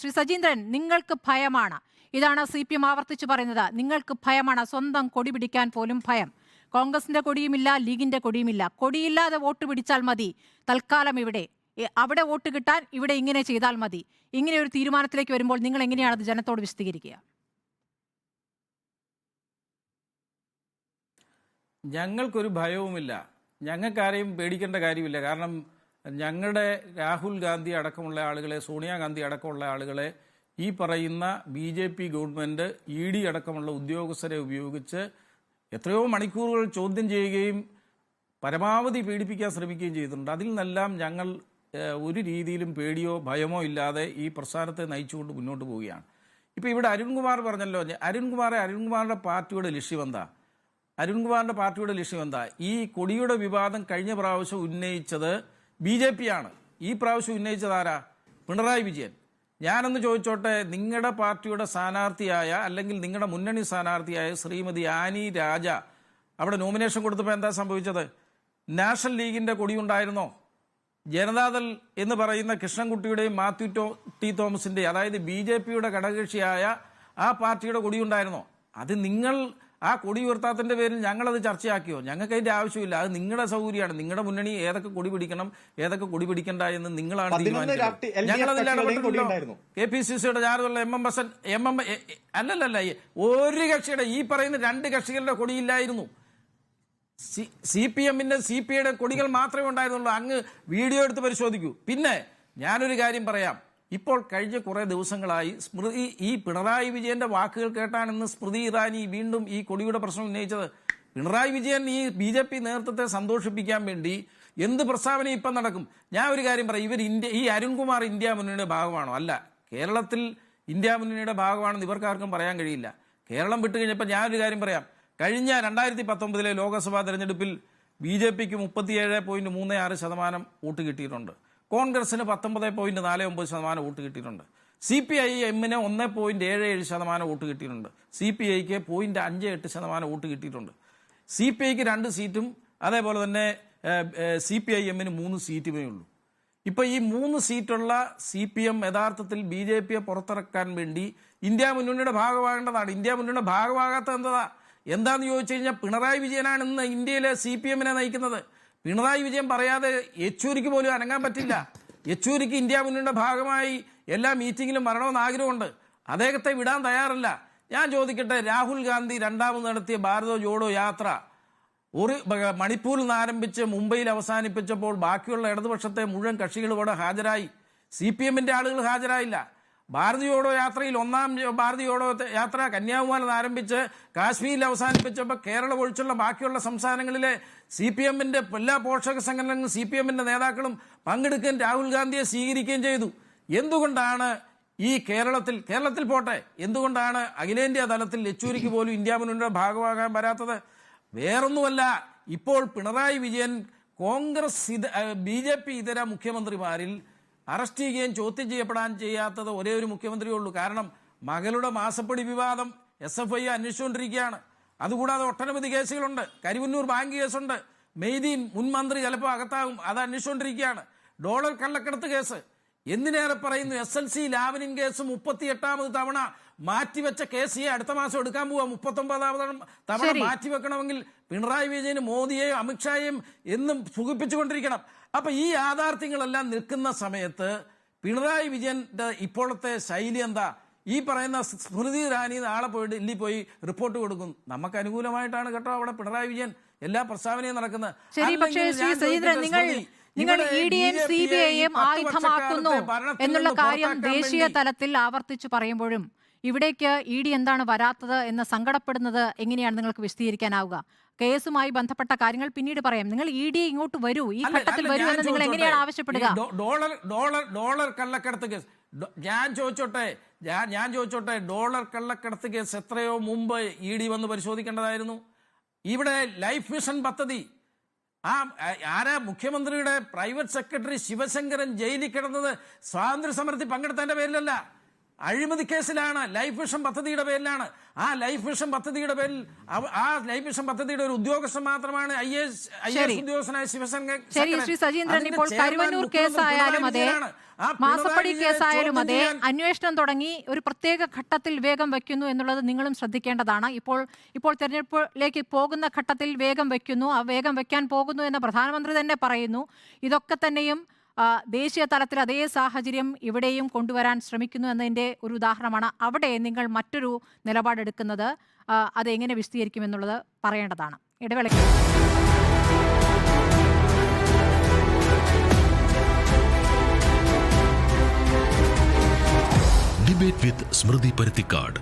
ശ്രീ സജീന്ദ്രൻ, നിങ്ങൾക്ക് ഭയമാണ്. ഇതാണ് CPM ആവർത്തിച്ചു പറയുന്നത്. നിങ്ങൾക്ക് ഭയമാണ്, സ്വന്തം കൊടി പിടിക്കാൻ പോലും ഭയം. കോൺഗ്രസിന്റെ കൊടിയുമില്ല, ലീഗിന്റെ കൊടിയുമില്ല. കൊടിയില്ലാതെ വോട്ട് പിടിച്ചാൽ മതി തൽക്കാലം ഇവിടെ. അവിടെ വോട്ട് കിട്ടാൻ ഇവിടെ ഇങ്ങനെ ചെയ്താൽ മതി. ഇങ്ങനെ ഒരു തീരുമാനത്തിലേക്ക് വരുമ്പോൾ നിങ്ങൾ എങ്ങനെയാണ് അത് ജനത്തോട് വിശദീകരിക്കുക? ഞങ്ങൾക്കൊരു ഭയവുമില്ല, ഞങ്ങൾക്കാരെയും പേടിക്കേണ്ട കാര്യമില്ല. കാരണം ഞങ്ങളുടെ രാഹുൽ ഗാന്ധി അടക്കമുള്ള ആളുകളെ, സോണിയാഗാന്ധി അടക്കമുള്ള ആളുകളെ ഈ പറയുന്ന BJP ഗവൺമെൻറ് ED അടക്കമുള്ള ഉദ്യോഗസ്ഥരെ ഉപയോഗിച്ച് എത്രയോ മണിക്കൂറുകൾ ചോദ്യം ചെയ്യുകയും പരമാവധി പീഡിപ്പിക്കാൻ ശ്രമിക്കുകയും ചെയ്തിട്ടുണ്ട്. അതിൽ നിന്നെല്ലാം ഞങ്ങൾ ഒരു രീതിയിലും പേടിയോ ഭയമോ ഇല്ലാതെ ഈ പ്രസ്ഥാനത്തെ നയിച്ചുകൊണ്ട് മുന്നോട്ട് പോവുകയാണ്. ഇപ്പോൾ ഇവിടെ അരുൺകുമാർ പറഞ്ഞല്ലോ, അരുൺകുമാറിൻ്റെ പാർട്ടിയുടെ ലക്ഷ്യം എന്താ? അരുൺകുമാറിൻ്റെ പാർട്ടിയുടെ ലക്ഷ്യം എന്താ? ഈ കൊടിയുടെ വിവാദം കഴിഞ്ഞ പ്രാവശ്യം ഉന്നയിച്ചത് BJP ആണ്. ഈ പ്രാവശ്യം ഉന്നയിച്ചത് ആരാ? പിണറായി വിജയൻ. ഞാനൊന്ന് ചോദിച്ചോട്ടെ, നിങ്ങളുടെ പാർട്ടിയുടെ സ്ഥാനാർത്ഥിയായ അല്ലെങ്കിൽ നിങ്ങളുടെ മുന്നണി സ്ഥാനാർത്ഥിയായ ശ്രീമതി ആനി രാജ അവിടെ നോമിനേഷൻ കൊടുത്തപ്പോൾ എന്താ സംഭവിച്ചത്? നാഷണൽ ലീഗിൻ്റെ കൊടിയുണ്ടായിരുന്നോ? ജനതാദൾ എന്ന് പറയുന്ന കൃഷ്ണൻകുട്ടിയുടെയും മാത്യു ടി തോമസിൻ്റെ, അതായത് BJPയുടെ ഘടകകക്ഷിയായ ആ പാർട്ടിയുടെ കൊടിയുണ്ടായിരുന്നോ? അത് നിങ്ങൾ ആ കൊടി ഉയർത്താത്തതിൻ്റെ പേരിൽ ഞങ്ങളത് ചർച്ചയാക്കിയോ? ഞങ്ങൾക്ക് അതിൻ്റെ ആവശ്യമില്ല. അത് നിങ്ങളുടെ സൗകര്യമാണ്. നിങ്ങളുടെ മുന്നണി ഏതൊക്കെ കൊടി പിടിക്കണം, ഏതൊക്കെ കൊടി പിടിക്കണ്ട എന്ന് നിങ്ങളാണ് തീരുമാനിക്കുന്നത്. ഞങ്ങളതിൽ ഇടപെട്ടിട്ടുണ്ടോ? KPCCയുടെ ചാർജുള്ള അല്ലല്ല, ഒരു കക്ഷിയുടെ, ഈ പറയുന്ന രണ്ട് കക്ഷികളുടെ കൊടിയില്ലായിരുന്നു. CPMന്റെ CPIയുടെ കൊടികൾ മാത്രമേ ഉണ്ടായിരുന്നുള്ളൂ. അങ്ങ് വീഡിയോ എടുത്ത് പരിശോധിക്കൂ. പിന്നെ ഞാനൊരു കാര്യം പറയാം. ഇപ്പോൾ കഴിഞ്ഞ കുറേ ദിവസങ്ങളായി ഈ പിണറായി വിജയന്റെ വാക്കുകൾ കേട്ടാണ് ഇന്ന് സ്മൃതി ഇറാനി വീണ്ടും ഈ കൊടിയുടെ പ്രശ്നം ഉന്നയിച്ചത്. പിണറായി വിജയൻ ഈ BJP നേതൃത്വത്തെ സന്തോഷിപ്പിക്കാൻ വേണ്ടി എന്ത് പ്രസ്താവന ഇപ്പം നടക്കും? ഞാൻ ഒരു കാര്യം പറയാം, ഈ അരുൺകുമാർ ഇന്ത്യ മുന്നണിയുടെ ഭാഗമാണോ? അല്ല. കേരളത്തിൽ ഇന്ത്യ മുന്നണിയുടെ ഭാഗമാണെന്ന് ഇവർക്കാർക്കും പറയാൻ കഴിയില്ല. കേരളം വിട്ടു കഴിഞ്ഞപ്പോൾ ഞാനൊരു കാര്യം പറയാം. കഴിഞ്ഞ 2019 ലോക്സഭാ തെരഞ്ഞെടുപ്പിൽ BJPക്ക് 37.36% വോട്ട് കിട്ടിയിട്ടുണ്ട്. കോൺഗ്രസിന് 19.49% വോട്ട് കിട്ടിയിട്ടുണ്ട്. CPIMന് 1.77% വോട്ട് കിട്ടിയിട്ടുണ്ട്. CPIക്ക് 0.58% വോട്ട് കിട്ടിയിട്ടുണ്ട്. CPIക്ക് 2 സീറ്റും അതേപോലെ തന്നെ CPIMന് 3 സീറ്റുമേ ഉള്ളൂ. ഇപ്പോൾ ഈ 3 സീറ്റുള്ള CPM യഥാർത്ഥത്തിൽ BJPയെ പുറത്തിറക്കാൻ വേണ്ടി ഇന്ത്യ മുന്നണിയുടെ ഭാഗമാകേണ്ടതാണ്. ഇന്ത്യ മുന്നണിയുടെ ഭാഗമാകാത്ത എന്താന്ന് ചോദിച്ചു കഴിഞ്ഞാൽ, പിണറായി വിജയനാണ് ഇന്ന് ഇന്ത്യയിലെ CPMനെ നയിക്കുന്നത്. പിണറായി വിജയൻ പറയാതെ യെച്ചൂരിക്ക് പോലും അനങ്ങാൻ പറ്റില്ല. യെച്ചൂരിക്ക് ഇന്ത്യ മുന്നണിയുടെ ഭാഗമായി എല്ലാ മീറ്റിങ്ങിലും വരണമെന്ന് ആഗ്രഹമുണ്ട്. അദ്ദേഹത്തെ വിടാൻ തയ്യാറല്ല. ഞാൻ ചോദിക്കട്ടെ, രാഹുൽ ഗാന്ധി രണ്ടാമത് നടത്തിയ ഭാരത ജോഡോ യാത്ര മണിപ്പൂരിൽ നിന്ന് ആരംഭിച്ച് മുംബൈയിൽ അവസാനിപ്പിച്ചപ്പോൾ ബാക്കിയുള്ള ഇടതുപക്ഷത്തെ മുഴുവൻ കക്ഷികളും ഇവിടെ ഹാജരായി. CPMന്റെ ആളുകൾ ഹാജരായില്ല. ഭാരത് ജോഡോ യാത്രയിൽ ഒന്നാം ഭാരത് ജോഡോ യാത്ര കന്യാകുമാരിയിൽ നിന്ന് ആരംഭിച്ച് കാശ്മീരിൽ അവസാനിപ്പിച്ചപ്പോൾ കേരളം ഒഴിച്ചുള്ള ബാക്കിയുള്ള സംസ്ഥാനങ്ങളിലെ CPMന്റെ എല്ലാ പോഷക സംഘടനകളും CPMന്റെ നേതാക്കളും പങ്കെടുക്കുകയും രാഹുൽ ഗാന്ധിയെ സ്വീകരിക്കുകയും ചെയ്തു. എന്തുകൊണ്ടാണ് ഈ കേരളത്തിൽ പോട്ടെ, എന്തുകൊണ്ടാണ് അഖിലേന്ത്യാ തലത്തിൽ യെച്ചൂരിക്ക് പോലും ഇന്ത്യ മുന്നണിയുടെ ഭാഗമാകാൻ വരാത്തത്? വേറൊന്നുമല്ല, ഇപ്പോൾ പിണറായി വിജയൻ കോൺഗ്രസ് BJP ഇതര മുഖ്യമന്ത്രിമാരിൽ അറസ്റ്റ് ചെയ്യുകയും ചോദ്യം ചെയ്യപ്പെടാൻ ചെയ്യാത്തത് ഒരേ ഒരു മുഖ്യമന്ത്രിയേ ഉള്ളൂ. കാരണം മകളുടെ മാസപ്പടി വിവാദം SFI അന്വേഷിച്ചുകൊണ്ടിരിക്കുകയാണ്. അതുകൂടാതെ ഒട്ടനവധി കേസുകളുണ്ട്. കരിവന്നൂർ ബാങ്ക് കേസുണ്ട്. മെയ്ദീൻ മുൻ മന്ത്രി ചിലപ്പോൾ അകത്താകും, അത് അന്വേഷിച്ചുകൊണ്ടിരിക്കുകയാണ്. ഡോളർ കള്ളക്കടത്ത് കേസ്, എന്തിനേറെ പറയുന്നു, SLC ലാവലിൻ കേസ് 38ാമത് തവണ മാറ്റിവെച്ച കേസ് അടുത്ത മാസം എടുക്കാൻ പോവാ. 39ാമത് തവണ മാറ്റിവെക്കണമെങ്കിൽ പിണറായി വിജയന് മോദിയെയും അമിത്ഷായെയും എന്നും സുഖിപ്പിച്ചുകൊണ്ടിരിക്കണം. അപ്പൊ ഈ യാഥാർത്ഥ്യങ്ങളെല്ലാം നിൽക്കുന്ന സമയത്ത് പിണറായി വിജയന്റെ ഇപ്പോഴത്തെ ശൈലി എന്താ? ഈ പറയുന്ന സ്മൃതി ഇറാനി നാളെ പോയി ഡൽഹി പോയി റിപ്പോർട്ട് കൊടുക്കും. നമുക്ക് അനുകൂലമായിട്ടാണ് കേട്ടോ അവിടെ പിണറായി വിജയൻ എല്ലാ പ്രസ്താവനയും നടക്കുന്നത്. നിങ്ങൾ EDയും CBIയും ആയുധമാക്കുന്നു എന്നുള്ള കാര്യം ദേശീയ തലത്തിൽ ആവർത്തിച്ചു പറയുമ്പോഴും ഇവിടേക്ക് ED എന്താണ് വരാത്തത് എന്ന് സങ്കടപ്പെടുന്നത് എങ്ങനെയാണ് നിങ്ങൾക്ക് വിശദീകരിക്കാനാവുക? കേസുമായി ബന്ധപ്പെട്ട കാര്യങ്ങൾ പിന്നീട് പറയാം. നിങ്ങൾ ED ഇങ്ങോട്ട് വരൂ, ഈ ഘട്ടത്തിൽ വരൂ എന്ന് നിങ്ങൾ എങ്ങനെയാണ് ആവശ്യപ്പെടുക? ഡോളർ കള്ളക്കടത്ത് കേസ് ഞാൻ ചോദിച്ചോട്ടെ, ഡോളർ കള്ളക്കടത്ത് കേസ് എത്രയോ മുമ്പ് ED വന്ന് പരിശോധിക്കേണ്ടതായിരുന്നു. ഇവിടെ ലൈഫ് മിഷൻ പദ്ധതി, ആരാ മുഖ്യമന്ത്രിയുടെ പ്രൈവറ്റ് സെക്രട്ടറി ശിവശങ്കരൻ ജയിലിൽ കിടന്നത് സ്വാതന്ത്ര്യ സമരത്തിൽ പങ്കെടുത്തതിന്റെ പേരിലല്ല. അഴിമതി കേസിലാണ്, ലൈഫ് മിഷൻ പദ്ധതിയുടെ പേരിലാണ്. ആ ലൈഫ് മിഷൻ പദ്ധതിയുടെ പേരിൽ ആ ലൈഫ് മിഷൻ പദ്ധതിയുടെ ഒരു ഉദ്യോഗസ്ഥൻ മാത്രമാണ് IAS ഉദ്യോഗസ്ഥനായ ശിവശങ്കർ. ശരി, ശ്രീ സജീന്ദ്രൻ, ഇപ്പോൾ കരുവന്നൂർ കേസായാലും അതെ, മാസപ്പടി കേസായാലും അതെ, അന്വേഷണം തുടങ്ങി ഒരു പ്രത്യേക ഘട്ടത്തിൽ വേഗം വയ്ക്കുന്നു എന്നുള്ളത് നിങ്ങളും ശ്രദ്ധിക്കേണ്ടതാണ്. ഇപ്പോൾ തെരഞ്ഞെടുപ്പിലേക്ക് പോകുന്ന ഘട്ടത്തിൽ വേഗം വയ്ക്കുന്നു, ആ വേഗം വയ്ക്കാൻ പോകുന്നു എന്ന് പ്രധാനമന്ത്രി തന്നെ പറയുന്നു. ഇതൊക്കെ തന്നെയും ദേശീയ തലത്തിൽ അതേ സാഹചര്യം ഇവിടെയും കൊണ്ടുവരാൻ ശ്രമിക്കുന്നു എന്നതിൻ്റെ ഒരു ഉദാഹരണമാണ്. അവിടെ നിങ്ങൾ മറ്റൊരു നിലപാടെടുക്കുന്നത് അതെങ്ങനെ വിശദീകരിക്കുമെന്നുള്ളത് പറയേണ്ടതാണ്. ഇടവേളയ്ക്ക് ഡിബേറ്റ് വിത്ത് സ്മൃതി പരുത്തിക്കാട്.